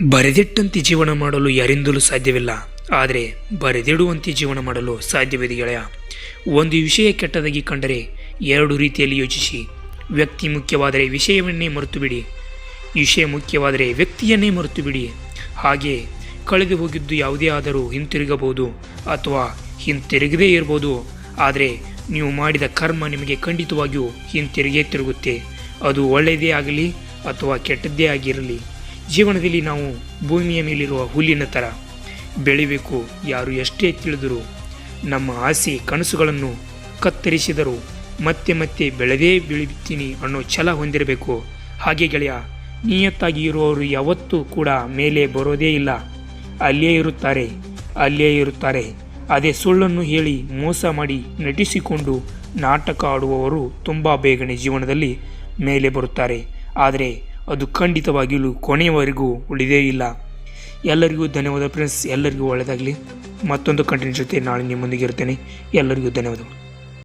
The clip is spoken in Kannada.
ಬರೆದಿಟ್ಟಂತೆ ಜೀವನ ಮಾಡಲು ಯಾರಿಂದಲೂ ಸಾಧ್ಯವಿಲ್ಲ, ಆದರೆ ಬರೆದಿಡುವಂತೆ ಜೀವನ ಮಾಡಲು ಸಾಧ್ಯವಿದೆ ಗೆಳೆಯ. ಒಂದು ವಿಷಯ ಕೆಟ್ಟದಾಗಿ ಕಂಡರೆ ಎರಡು ರೀತಿಯಲ್ಲಿ ಯೋಚಿಸಿ. ವ್ಯಕ್ತಿ ಮುಖ್ಯವಾದರೆ ವಿಷಯವನ್ನೇ ಮರೆತು ಬಿಡಿ, ವಿಷಯ ಮುಖ್ಯವಾದರೆ ವ್ಯಕ್ತಿಯನ್ನೇ ಮರೆತು ಬಿಡಿ. ಹಾಗೆ ಕಳೆದು ಹೋಗಿದ್ದು ಯಾವುದೇ ಆದರೂ ಹಿಂತಿರುಗಬಹುದು ಅಥವಾ ಹಿಂತಿರುಗದೇ ಇರಬಹುದು, ಆದರೆ ನೀವು ಮಾಡಿದ ಕರ್ಮ ನಿಮಗೆ ಖಂಡಿತವಾಗಿಯೂ ಹಿಂತಿರುಗೇ ತಿರುಗುತ್ತೆ. ಅದು ಒಳ್ಳೆಯದೇ ಆಗಲಿ ಅಥವಾ ಕೆಟ್ಟದ್ದೇ ಆಗಿರಲಿ. ಜೀವನದಲ್ಲಿ ನಾವು ಭೂಮಿಯ ಮೇಲಿರುವ ಹುಲ್ಲಿನ ಥರ ಬೆಳಿಬೇಕು. ಯಾರು ಎಷ್ಟೇ ತಿಳಿದರೂ, ನಮ್ಮ ಆಸೆ ಕನಸುಗಳನ್ನು ಕತ್ತರಿಸಿದರೂ ಮತ್ತೆ ಮತ್ತೆ ಬೆಳೆದೇ ಬೆಳಿತೀನಿ ಅನ್ನೋ ಛಲ ಹೊಂದಿರಬೇಕು. ಹಾಗೆ ಗೆಳೆಯ, ನಿಯತ್ತಾಗಿ ಇರುವವರು ಯಾವತ್ತೂ ಕೂಡ ಮೇಲೆ ಬರೋದೇ ಇಲ್ಲ. ಅಲ್ಲೇ ಇರುತ್ತಾರೆ. ಅದೇ ಸುಳ್ಳನ್ನು ಹೇಳಿ ಮೋಸ ಮಾಡಿ ನಟಿಸಿಕೊಂಡು ನಾಟಕ ಆಡುವವರು ತುಂಬ ಬೇಗನೆ ಜೀವನದಲ್ಲಿ ಮೇಲೆ ಬರುತ್ತಾರೆ. ಆದರೆ ಅದು ಖಂಡಿತವಾಗಿಯೂ ಕೊನೆಯವರೆಗೂ ಉಳಿದೇ ಇಲ್ಲ. ಎಲ್ಲರಿಗೂ ಧನ್ಯವಾದ ಫ್ರೆಂಡ್ಸ್. ಎಲ್ಲರಿಗೂ ಒಳ್ಳೆಯದಾಗಲಿ. ಮತ್ತೊಂದು ಕಂಟೆಂಟ್ ಜೊತೆ ನಾಳೆ ನಿಮ್ಮೊಂದಿಗೆ ಇರ್ತೇನೆ. ಎಲ್ಲರಿಗೂ ಧನ್ಯವಾದಗಳು.